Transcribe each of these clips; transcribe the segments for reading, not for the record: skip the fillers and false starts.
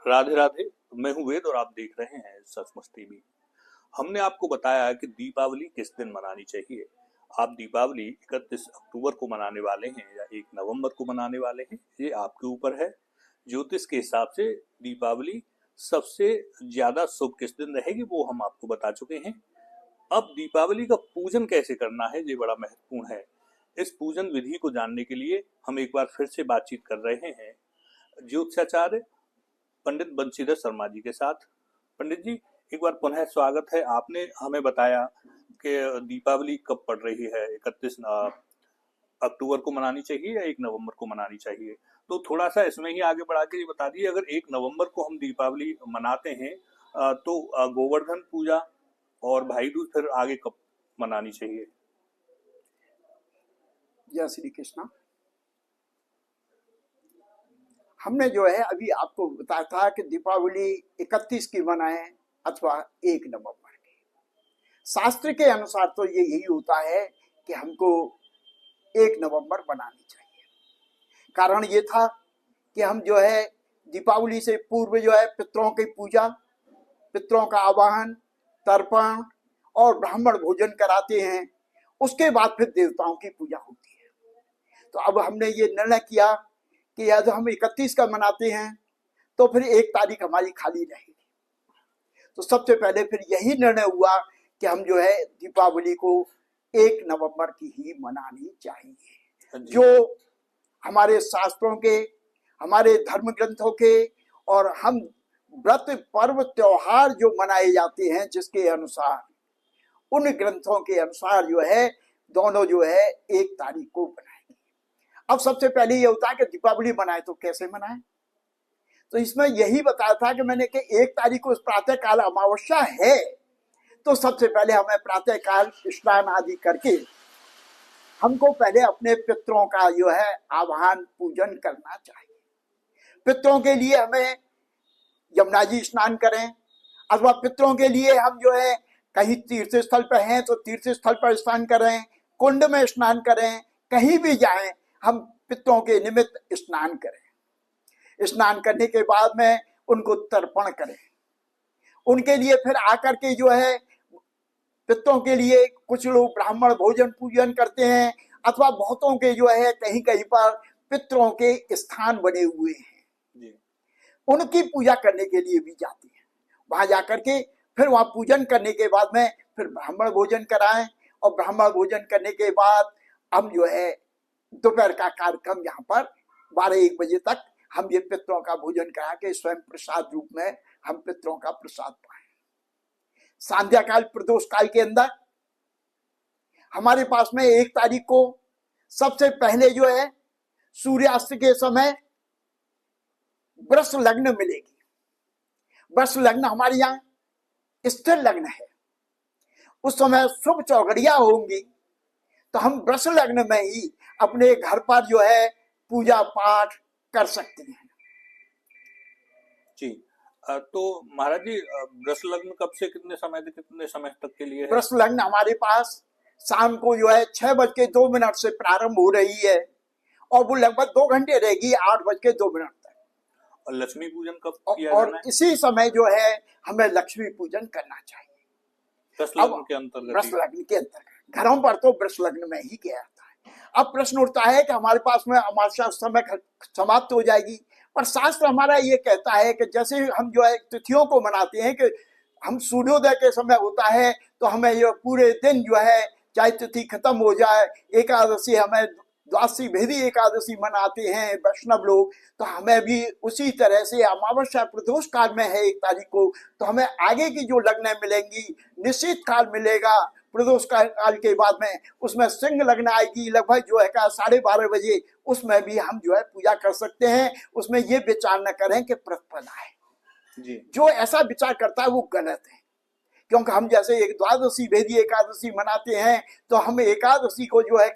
राधे राधे। मैं हूँ वेद और आप देख रहे हैं सच मस्ती भी। हमने आपको बताया कि दीपावली किस दिन मनानी चाहिए। आप दीपावली 31 अक्टूबर को मनाने वाले हैं या 1 नवंबर को मनाने वाले हैं, ये आपके ऊपर है। ज्योतिष के हिसाब से दीपावली सबसे ज्यादा शुभ किस दिन रहेगी वो हम आपको बता चुके हैं। अब दीपावली का पूजन कैसे करना है ये बड़ा महत्वपूर्ण है। इस पूजन विधि को जानने के लिए हम एक बार फिर से बातचीत कर रहे हैं ज्योतिषाचार्य पंडित बंशीधर शर्मा जी के साथ। पंडित जी, एक बार पुनः स्वागत है। आपने हमें बताया कि दीपावली कब पड़ रही है, 31 अक्टूबर को मनानी चाहिए या 1 नवंबर को मनानी चाहिए। तो थोड़ा सा इसमें ही आगे बढ़ा के ये बता दीजिए, अगर 1 नवंबर को हम दीपावली मनाते हैं तो गोवर्धन पूजा और भाई दूज फिर आगे कब मनानी चाहिए। जय श्री कृष्णा। हमने जो है अभी आपको बताया था कि दीपावली 31 की मनाएं अथवा 1 नवंबर की। शास्त्र के अनुसार तो ये यही होता है कि हमको 1 नवंबर मनानी चाहिए। कारण ये था कि हम जो है दीपावली से पूर्व जो है पितरों की पूजा, पितरों का आवाहन, तर्पण और ब्राह्मण भोजन कराते हैं। उसके बाद फिर देवताओं की पूजा होती है। तो अब हमने ये निर्णय किया कि यदि हम 31 का मनाते हैं तो फिर 1 तारीख हमारी खाली रहेगी। तो सबसे पहले फिर यही निर्णय हुआ कि हम जो है दीपावली को 1 नवंबर की ही मनानी चाहिए। जो हमारे शास्त्रों के, हमारे धर्म ग्रंथों के और हम व्रत पर्व त्योहार जो मनाए जाते हैं जिसके अनुसार, उन ग्रंथों के अनुसार जो है दोनों जो है 1 तारीख को बनाएंगे। अब सबसे पहले ये होता है कि दीपावली मनाए तो कैसे मनाए। तो इसमें यही बताया था कि मैंने कि 1 तारीख को प्रातः काल अमावस्या है, तो सबसे पहले हमें प्रातः काल स्नान आदि करके हमको पहले अपने पितरों का जो है आवाहन पूजन करना चाहिए। पितरों के लिए हमें यमुना जी स्नान करें, अथवा पितरों के लिए हम जो है कहीं तीर्थ स्थल पर हैं तो तीर्थ स्थल पर स्नान करें, कुंड में स्नान करें, कहीं भी जाएं हम पितरों के निमित्त स्नान करें। स्नान करने के बाद में उनको तर्पण करें। उनके लिए फिर आकर के जो है पितरों के लिए कुछ लोग ब्राह्मण भोजन पूजन करते हैं, अथवा बहुतों के जो है कहीं कहीं पर पितरों के स्थान बने हुए हैं, उनकी पूजा करने के लिए भी जाते हैं। वहां जाकर के फिर वहां पूजन करने के बाद में फिर ब्राह्मण भोजन कराएं, और ब्राह्मण भोजन करने के बाद हम जो है दोपहर का कार्यक्रम यहाँ पर 12-1 बजे तक हम ये पितरों का भोजन करा के स्वयं प्रसाद रूप में हम पितरों का प्रसाद पाएं। संध्या काल प्रदोष काल के अंदर हमारे पास में 1 तारीख को सबसे पहले जो है सूर्यास्त के समय वृष लग्न मिलेगी। वृष लग्न हमारे यहाँ स्थिर लग्न है। उस समय शुभ चौघड़ियां होंगी, तो हम वृष लग्न में ही अपने घर पर जो है पूजा पाठ कर सकते हैं। जी, तो महाराज जी, वृष लग्न कब से कितने समय तक के लिए है? वृष लग्न हमारे पास शाम को जो है 6:02 से प्रारंभ हो रही है और वो लगभग 2 घंटे रहेगी, 8:02 तक। और लक्ष्मी पूजन कब किया और जाना है? इसी समय जो है हमें लक्ष्मी पूजन करना चाहिए। वृष लग्न के अंतर्गत। वृष लग्न के अंतर्गत घरों पर तो वृष लग्न में ही किया जाता है। अब प्रश्न उठता है कि हमारे पास में अमावस्या उस समय समाप्त हो जाएगी, पर शास्त्र हमारा ये कहता है कि जैसे हम जो है तिथियों को मनाते हैं कि हम सूर्योदय के समय होता है तो हमें ये पूरे दिन जो है चाहे तिथि खत्म हो जाए, एकादशी हमें द्वादशी भेदी एकादशी मनाते हैं वैष्णव लोग, तो हमें भी उसी तरह से अमावस्या प्रदोष काल में है 1 तारीख को, तो हमें आगे की जो लग्नें मिलेंगी निश्चित काल मिलेगा। प्रदोष काल के बाद में उसमें सिंह लग्न आएगी लगभग जो है 12:30 बजे, उसमें भी हम जो है पूजा कर सकते हैं। उसमें ये विचार न करें कि प्रतिपदा है। जो ऐसा विचार करता है वो गलत है, क्योंकि हम जैसे एक द्वादशी भेदी एकादशी मनाते हैं तो हम एकादशी को जो है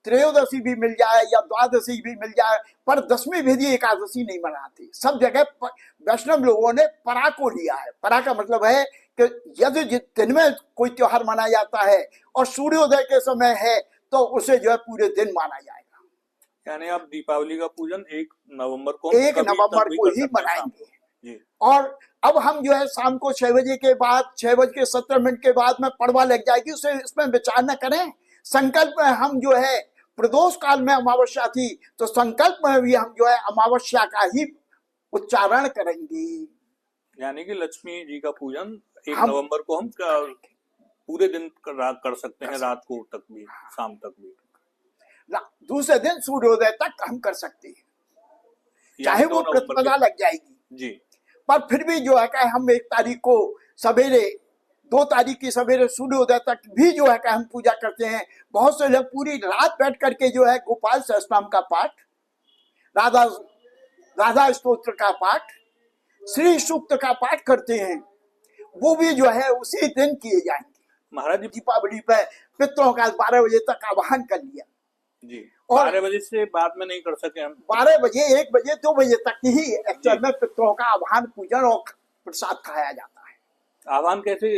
त्रयोदशी भी मिल जाए या द्वादशी भी मिल जाए, पर दशमी भेदी एकादशी नहीं मनाते। सब जगह वैष्णव लोगों ने परा को लिया है। परा का मतलब है कि यदि दिन में कोई त्योहार मनाया जाता है और सूर्योदय के समय है तो उसे जो है पूरे दिन माना जाएगा। यानी आप दीपावली का पूजन 1 नवंबर को हम 1 कभी नवंबर तक भी को कर ही सकते हैं शाम मनाएंगे। को। जी और अब हम जो है शाम को 6 बजे के बाद, 6:17 के बाद में पड़वा लग जाएगी, उसे इसमें विचार न करें। संकल्प में हम जो है, प्रदोष काल में अमावस्या थी तो संकल्प में भी हम जो है अमावस्या का ही उच्चारण करेंगे। यानी कि लक्ष्मी जी का पूजन 1 हम नवंबर को हम पूरे दिन कर सकते हैं, रात को तक भी, शाम तक भी। दूसरे दिन सूर्योदय तक हम कर सकते हैं, चाहे यानी 2 वो नवंबर प्रतिपदा लग जाएगी। जी पर फिर भी जो है कि हम 1 तारीख को सवेरे, 2 तारीख की सवेरे सूर्योदय तक भी जो है कि हम पूजा करते हैं। बहुत से लोग पूरी रात बैठ करके जो है गोपाल सहस्त्रनाम का पाठ, राधा राधा स्तोत्र का पाठ, श्री सूक्त का पाठ करते हैं। वो भी जो है उसी दिन किए जाएंगे। महाराज जी, दीपावली पे पितरों का 12 बजे तक आवाहन कर लिया जी और 12 बजे से बाद में नहीं कर सके हम। 12 बजे, 1 बजे, 2 बजे तक ही एक्चुअल जी। में पितरों का आवाहन, पूजन और प्रसाद खाया जाता है। आह्वान कैसे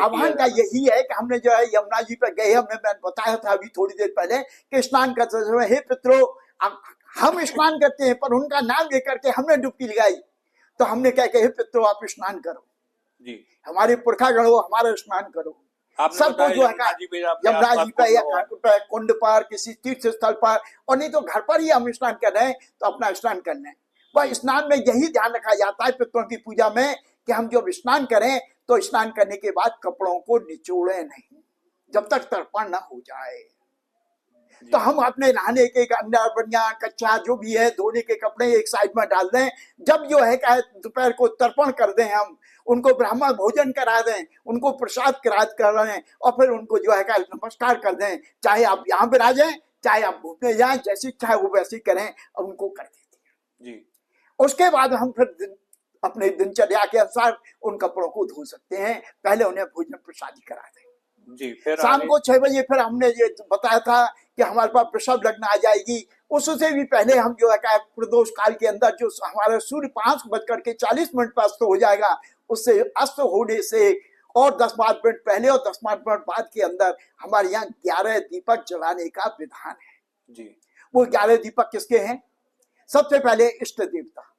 आह्वान का यही है कि हमने जो है यमुना जी पे गए, मैंने बताया था अभी थोड़ी देर पहले कि स्नान करते समय, हे पितरों, हम स्नान करते हैं पर उनका नाम लेकर के हमने डुबकी लगाई, तो हमने क्या कहा, हे पितरों आप स्नान करो, जी हमारे पुरखागण हो, हमारा स्नान करो। आपने सबको बताया जो है यमुना जी पे यमुना जी पे या घाट पे, कुंड पर, किसी तीर्थ स्थल पर, और नहीं तो घर पर ही हम स्नान कर रहे हैं तो अपना स्नान कर लें। वह स्नान में यही ध्यान रखा जाता है पितरों की पूजा में कि हम जब स्नान करें तो स्नान करने के बाद कपड़ों को निचोड़े नहीं जब तक तर्पण न हो जाए। तो हम अपने नहाने के अंडर, बनियान, कच्चा जो भी है, धोने के कपड़े एक साइड में डाल दें। जब जो है क्या दोपहर को तर्पण कर दें, हम उनको ब्राह्मण भोजन करा दें, उनको प्रसाद करा दें और फिर उनको जो है क्या नमस्कार कर दें। चाहे आप यहाँ विराजें, चाहे आप घूमने जाएं, जैसी चाहे वो वैसी करें, और उनको कर देते हैं जी। उसके बाद हम फिर अपने दिनचर्या के अनुसार उन कपड़ों को धो सकते हैं। पहले उन्हें भोजन प्रसादी करा दें जी। फिर शाम को 6 बजे फिर हमने ये बताया था कि हमारे पास वृषभ लग्न आ जाएगी। उससे भी पहले हम जो है क्या प्रदोष काल के अंदर जो हमारा सूर्य 5:40 पर अस्त हो जाएगा, उससे अस्त होने से और 10-12 मिनट पहले और 10-12 मिनट बाद के अंदर हमारे यहाँ 11 दीपक जलाने का विधान है जी। वो 11 दीपक किसके हैं? सबसे पहले इष्ट देवता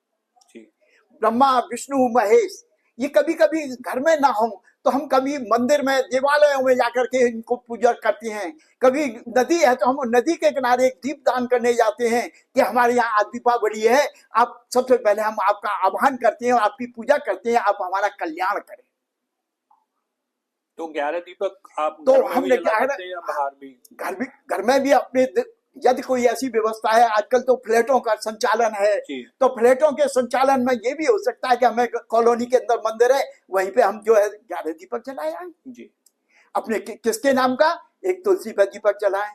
ब्रह्मा, विष्णु, महेश। ये कभी कभी घर में ना हो तो हम कभी मंदिर में, देवालयों में जाकर के इनको पूजा करते हैं। कभी नदी है तो हम नदी के किनारे एक दीप दान करने जाते हैं कि हमारे यहाँ आज दीपावली है, आप सबसे पहले हम आपका आह्वान करते हैं, आपकी पूजा करते हैं, आप हमारा कल्याण करें। तो 11 दीपक आप तो घर में हमने भी जला सकते हैं या बाहर भी? घर में भी अपने, यदि कोई ऐसी व्यवस्था है, आजकल तो फ्लैटों का संचालन है, तो फ्लैटों के संचालन में ये भी हो सकता है कि हमें कॉलोनी के अंदर मंदिर है, वहीं पे हम जो है 11 दीपक जलाए जी। अपने किसके नाम का? एक तुलसी पर दीपक जलाएं,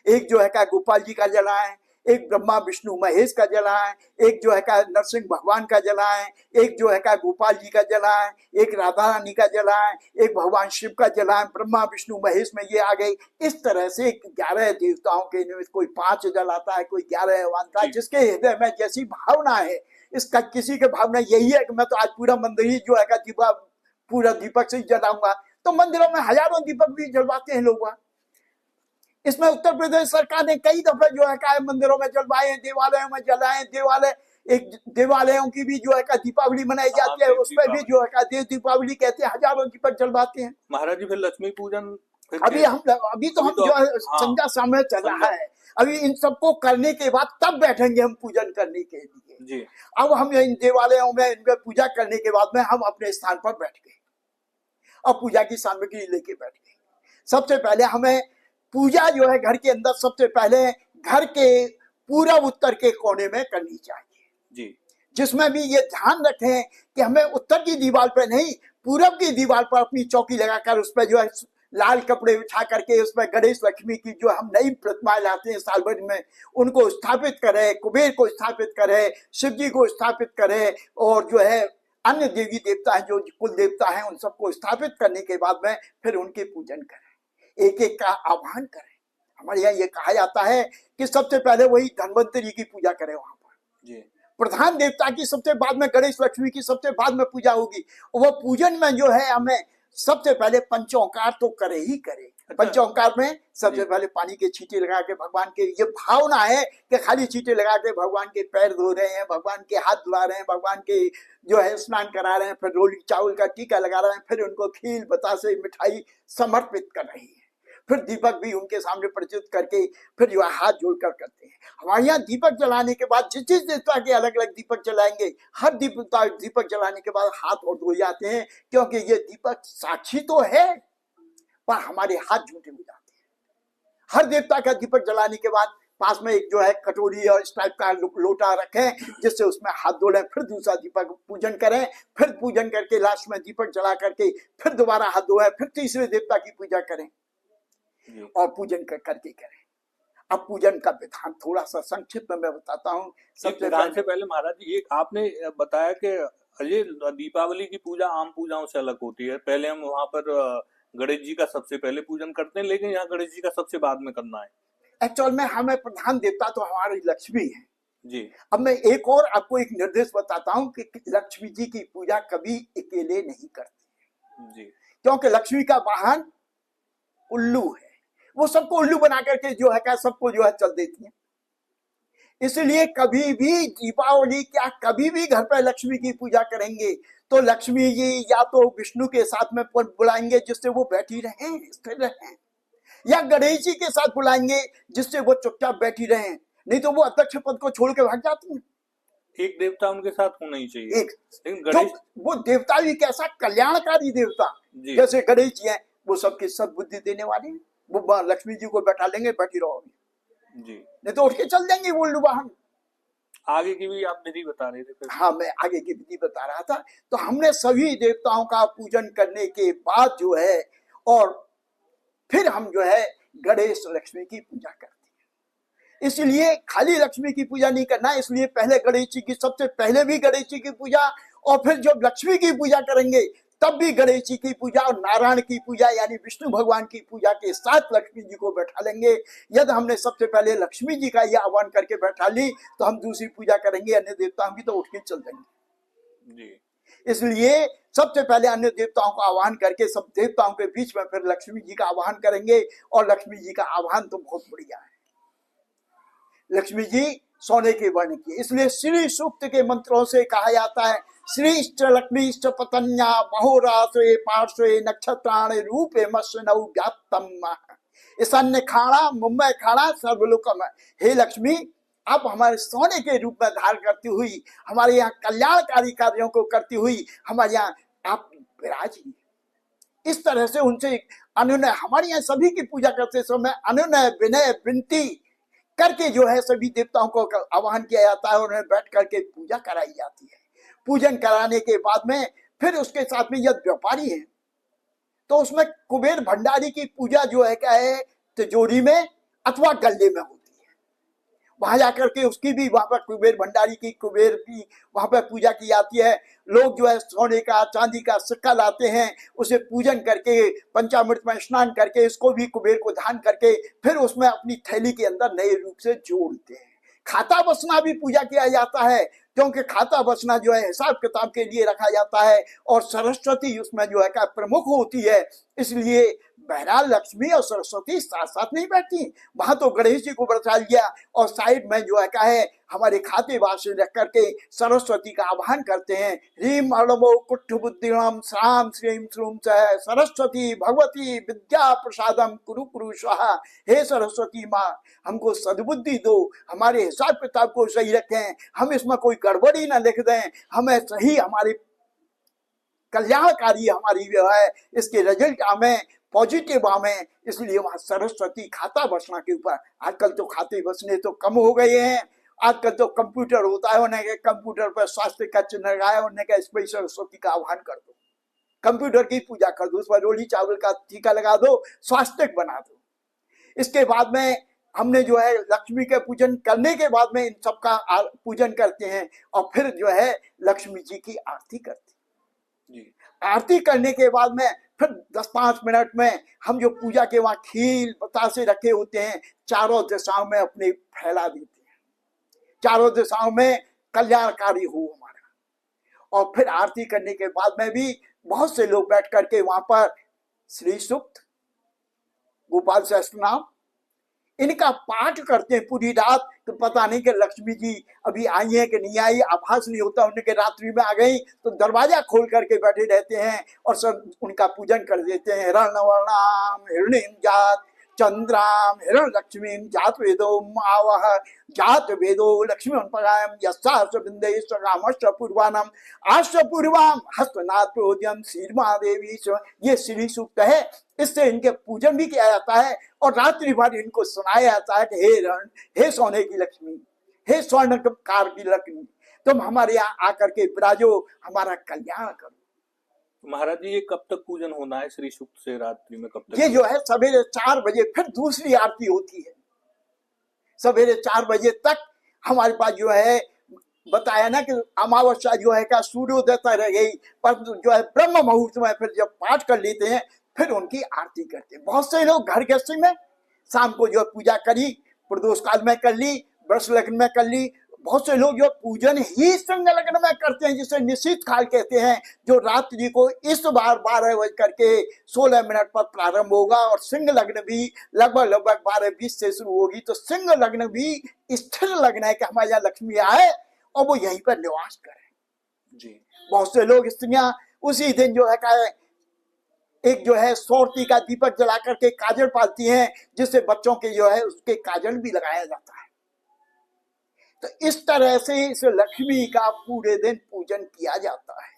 एक जो है क्या गोपाल जी का जलाएं, एक ब्रह्मा, विष्णु, महेश का जलाएं, एक जो है क्या नरसिंह भगवान का जलाएं, एक जो है क्या गोपाल जी का जलाएं, एक राधा रानी का जलाएं, एक भगवान शिव का जलाएं। ब्रह्मा, विष्णु, महेश में ये आ गई। इस तरह से 11 देवताओं के निमित्त कोई 5 जलाता है, कोई 11 मानता है, जिसके हृदय में जैसी भावना है। इसका किसी के भावना यही है कि मैं तो आज पूरा मंदिर ही जो है दीपा पूरा दीपक से ही जलाऊंगा, तो मंदिरों में हजारों दीपक भी जलवाते हैं लोग। इसमें उत्तर प्रदेश सरकार ने कई दफे जो है क्या मंदिरों में जलवाए, देवालयों में जलाए। देवालयों की भी जो है क्या दीपावली मनाई जाती है, उस पर भी जो है क्या देव दीपावली कहते हैं, हजारों दीपक जलवाते हैं। महाराज जी फिर लक्ष्मी पूजन अभी तो हम जो है संध्या समय चल रहा है, अभी इन सबको करने के बाद तब बैठेंगे हम पूजन करने के लिए जी। अब हम इन देवालयों में इनका पूजा करने के बाद में हम अपने स्थान पर बैठ गए और पूजा की सामग्री लेके बैठ गए। सबसे पहले हमें पूजा जो है घर के अंदर सबसे पहले घर के पूरब उत्तर के कोने में करनी चाहिए जी। जिसमें भी ये ध्यान रखें कि हमें उत्तर की दीवार पर नहीं, पूरब की दीवार पर अपनी चौकी लगाकर उस पर जो है लाल कपड़े बिछा करके उसमें गणेश लक्ष्मी की जो हम नई प्रतिमाएं लाते हैं साल भर में, उनको स्थापित करें, कुबेर को स्थापित करें, शिव जी को स्थापित करें, और जो है अन्य देवी देवता हैं जो कुल देवता हैं उन सबको स्थापित करने के बाद में फिर उनके पूजन करें, एक एक का आह्वान करें। हमारे यहाँ ये कहा जाता है कि सबसे पहले वही धन्वंतरी की पूजा करें, वहां पर जी। प्रधान देवता की सबसे बाद में गणेश लक्ष्मी की सबसे बाद में पूजा होगी। वो पूजन में जो है हमें सबसे पहले पंचोकार तो करे ही करे। पंचोंकार में सबसे जी। पहले पानी के छींटे लगा के भगवान के, ये भावना है कि खाली छींटे लगा के भगवान के पैर धो रहे हैं, भगवान के हाथ धुला रहे हैं, भगवान के जो है स्नान करा रहे हैं, फिर रोली चावल का टीका लगा रहे हैं, फिर उनको खीर बतासे मिठाई समर्पित कर रही है, फिर दीपक भी उनके सामने प्रज्वलित करके फिर जो है हाथ जोड़कर करते हैं। हमारे यहाँ दीपक जलाने के बाद जिस जिस देवता के अलग अलग दीपक जलाएंगे, हर दीपक जलाने के बाद हाथ और धो जाते हैं, क्योंकि ये दीपक साक्षी तो है पर हमारे हाथ झूठे हो जाते हैं। हर देवता का दीपक जलाने के बाद पास में एक जो है कटोरी और इस टाइप का लोटा रखें, जिससे उसमें हाथ धो लें, फिर दूसरा दीपक पूजन करें, फिर पूजन करके लास्ट में दीपक जला करके फिर दोबारा हाथ धोएं, फिर तीसरे देवता की पूजा करें और पूजन करके करें। अब पूजन का विधान थोड़ा सा संक्षिप्त में मैं बताता हूँ। सबसे पहले महाराज जी, एक आपने बताया कि ये दीपावली की पूजा आम पूजाओं से अलग होती है। पहले हम वहां पर गणेश जी का सबसे पहले पूजन करते हैं, लेकिन यहाँ गणेश जी का सबसे बाद में करना है। एक्चुअल में हमें प्रधान देवता तो हमारी लक्ष्मी है जी। अब मैं एक और आपको एक निर्देश बताता हूँ कि लक्ष्मी जी की पूजा कभी अकेले नहीं करती जी, क्योंकि लक्ष्मी का वाहन उल्लू है, वो सबको उल्लू बना करके जो है क्या सबको जो है चल देती है। इसलिए कभी भी दीपावली क्या कभी भी घर पर लक्ष्मी की पूजा करेंगे तो लक्ष्मी जी या तो विष्णु के साथ में बुलाएंगे जिससे वो बैठी रहें, स्थिर रहें, या गणेश जी के साथ बुलाएंगे जिससे वो चुपचाप बैठी रहें, नहीं तो वो अध्यक्ष पद को छोड़ के भाग जाती हैं। एक देवता उनके साथ होना ही चाहिए। एक गणेश वो देवता भी कैसा कल्याणकारी देवता, जैसे गणेश जी हैं वो सबकी सद्बुद्धि देने वाले हैं, वो लक्ष्मी जी को बैठा लेंगे, बैठी रहो जी, नहीं तो उठ के चल देंगे वो वाहन। आगे की भी आप विधि बता रहे थे। हाँ, मैं आगे की विधि बता रहा था। तो हमने सभी देवताओं का पूजन करने के बाद जो है और फिर हम जो है गणेश लक्ष्मी की पूजा करते हैं। इसलिए खाली लक्ष्मी की पूजा नहीं करना, इसलिए पहले गणेश जी की, सबसे पहले भी गणेश जी की पूजा, और फिर जब लक्ष्मी की पूजा करेंगे तब भी गणेश जी की पूजा और नारायण की पूजा यानी विष्णु भगवान की पूजा के साथ लक्ष्मी जी को बैठा लेंगे। यदि हमने सबसे पहले लक्ष्मी जी का यह आह्वान करके बैठा ली तो हम दूसरी पूजा करेंगे अन्य देवताओं की तो उठ के चल देंगे जी। इसलिए सबसे पहले अन्य देवताओं का आह्वान करके सब देवताओं के बीच में फिर लक्ष्मी जी का आह्वान करेंगे, और लक्ष्मी जी का आह्वान तो बहुत बढ़िया है। लक्ष्मी जी सोने के वर्ण की, इसलिए श्री सूक्त के मंत्रों से कहा जाता है श्रीश्च लक्ष्मीश्च पतन्या महोरास्वे पार्श्वे नक्षत्राणि रूपे मस्नौ व्याप्तम ईशान्य खाड़ा मुंबई खाड़ा सर्वलोकम। हे लक्ष्मी, आप हमारे सोने के रूप में धारण करती हुई हमारे यहाँ कल्याणकारी कार्यों को करती हुई हमारे यहाँ आप विराजी। इस तरह से उनसे अनुनय, हमारे यहाँ सभी की पूजा करते समय अनुनय विनय विनती करके जो है सभी देवताओं को आह्वान किया जाता है और उन्हें बैठ करके पूजा कराई जाती है। पूजन कराने के बाद में फिर उसके साथ में यदि व्यापारी है तो उसमें कुबेर भंडारी की पूजा जो है क्या है तिजोरी में अथवा गले में होती है। वहां जाकर के उसकी भी वहां पर कुबेर भंडारी की, कुबेर की वहां पर पूजा की जाती है। लोग जो है सोने का चांदी का सिक्का लाते हैं, उसे पूजन करके पंचामृत में स्नान करके इसको भी कुबेर को दान करके फिर उसमें अपनी थैली के अंदर नए रूप से जोड़ते हैं। खाता बसना भी पूजा किया जाता है, क्योंकि खाता बसना जो है हिसाब किताब के लिए रखा जाता है और सरस्वती उसमें जो है क्या प्रमुख होती है। इसलिए बहरहाल लक्ष्मी और सरस्वती साथ साथ नहीं बैठती, वहां तो गणेश जी को बैठा लिया और साइड में जो है क्या है हमारे खाते वासे रख करके सरस्वती का आह्वान करते हैं। ह्रीम अणमो कुट्ठ बुद्धिम श्राम श्रीम श्रूम सरस्वती भगवती विद्या प्रसादम कुरु कुरु स्वाहा। हे सरस्वती माँ, हमको सद्बुद्धि दो, हमारे हिसाब किताब को सही रखें, हम इसमें कोई गड़बड़ी ना लिख दें, हमें सही हमारे कल्याणकारी हमारी जो है इसके रिजल्ट हमें पॉजिटिव हमें। इसलिए वहां सरस्वती खाता बसना के ऊपर, आजकल तो खाते बसने तो कम हो गए हैं, आजकल तो कंप्यूटर होता है, उन्हें कंप्यूटर पर स्वास्थ्य का चिन्ह लगाया, उन्हें क्या इस पर सरस्वती का आह्वान कर दो, कंप्यूटर की पूजा कर दो, उस पर रोली चावल का टीका लगा दो, स्वास्थ्य बना दो। इसके बाद में हमने जो है लक्ष्मी के पूजन करने के बाद में इन सबका पूजन करते हैं और फिर जो है लक्ष्मी जी की आरती करते हैं। आरती करने के बाद में फिर 10-5 मिनट में हम जो पूजा के वहां खील बतासे रखे होते हैं चारों दिशाओं में अपने फैला देते हैं, चारों दिशाओं में कल्याणकारी हो हमारा। और फिर आरती करने के बाद में भी बहुत से लोग बैठ करके वहां पर श्री सूक्त, गोपाल सहस्त्रनाम, इनका पाठ करते हैं पूरी रात। तो पता नहीं कि लक्ष्मी जी अभी आई है कि नहीं आई, आभास नहीं होता उनके रात्रि में आ गई, तो दरवाजा खोल करके बैठे रहते हैं और सब उनका पूजन कर देते हैं। हिरण्यवर्णाम हिरण्यम जात चंद्राम हिरण लक्ष्मी जात वेदो आवह जात वेदो लक्ष्मी परायम यस्ताश्च पूर्वानम आश्च पूर्वाम हस्तनाथ प्रोद्यम श्रीमा देवी। ये श्री सूक्त है, इससे इनके पूजन भी किया जाता है और रात्रि भर इनको सुनाया जाता है कि हे रण, हे सोने की लक्ष्मी, हे स्वर्णकार की लक्ष्मी, तुम हमारे यहाँ आकर के विराजो, हमारा कल्याण करो। महाराज जी ये कब तक पूजन होना है श्री सूक्त से, रात्रि में कब तक? ये जो है सवेरे 4 बजे फिर दूसरी आरती होती है। सवेरे 4 बजे तक हमारे पास जो है बताया ना कि अमावस्या जो है का सूर्योदय तक रह गई, पर जो है ब्रह्म मुहूर्त में फिर जब पाठ कर लेते हैं फिर उनकी आरती करते हैं। बहुत से लोग घर गृहस्थी में शाम को जो पूजा करी, प्रदोष काल में कर ली, वर्ष लग्न में कर ली। बहुत से लोग जो पूजन ही सिंह लग्न में करते हैं, जिसे निश्चित काल कहते हैं, जो रात्रि को इस बार 12 बज करके 16 मिनट पर प्रारंभ होगा और सिंह लग्न भी लगभग 12:20 से शुरू होगी। तो सिंह लग्न भी स्थिर लग्न है कि हमारे यहाँ लक्ष्मी आए और वो यहीं पर निवास करें जी। बहुत से लोग स्त्रियां उसी दिन जो है एक जो है सौरती का दीपक जला करके काजल पालती हैं, जिससे बच्चों के जो है उसके काजल भी लगाया जाता है। तो इस तरह से इस लक्ष्मी का पूरे दिन पूजन किया जाता है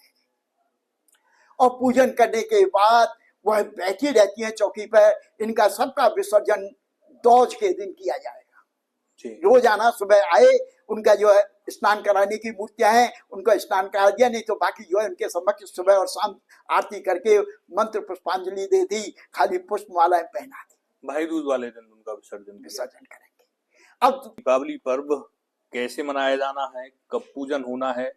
और पूजन करने के बाद वह बैठी रहती हैं चौकी पर। इनका सबका विसर्जन दौज के दिन किया जाएगा। रोजाना सुबह आए, उनका जो है स्नान कराने की मूर्तियां हैं, उनका स्नान करा दिया, नहीं तो बाकी जो है उनके समक्ष सुबह और शाम आरती करके मंत्र पुष्पांजलि दे दी, खाली पुष्प मालाएं पहना दी। भाई दूज वाले दिन उनका विसर्जन करेंगे। अब दीपावली पर्व कैसे मनाया जाना है, कब पूजन होना है,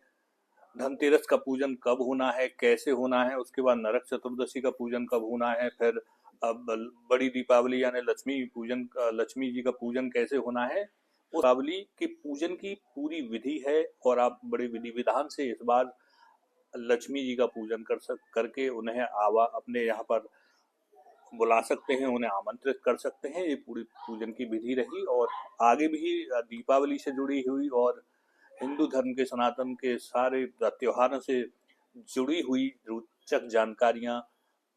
धनतेरस का पूजन कब होना है, कैसे होना है, उसके बाद नरक चतुर्दशी का पूजन कब होना है, फिर अब बड़ी दीपावली यानी लक्ष्मी जी का पूजन कैसे होना है, उस दीपावली के पूजन की पूरी विधि है। और आप बड़े विधि विधान से इस बार लक्ष्मी जी का पूजन करके उन्हें अपने यहाँ पर बुला सकते हैं, उन्हें आमंत्रित कर सकते हैं। ये पूरी पूजन की विधि रही और आगे भी दीपावली से जुड़ी हुई और हिंदू धर्म के सनातन के सारे त्योहारों से जुड़ी हुई रोचक जानकारियां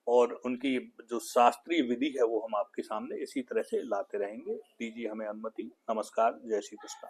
और उनकी जो शास्त्रीय विधि है वो हम आपके सामने इसी तरह से लाते रहेंगे। दीजिए हमें अनुमति। नमस्कार, जय श्री कृष्ण।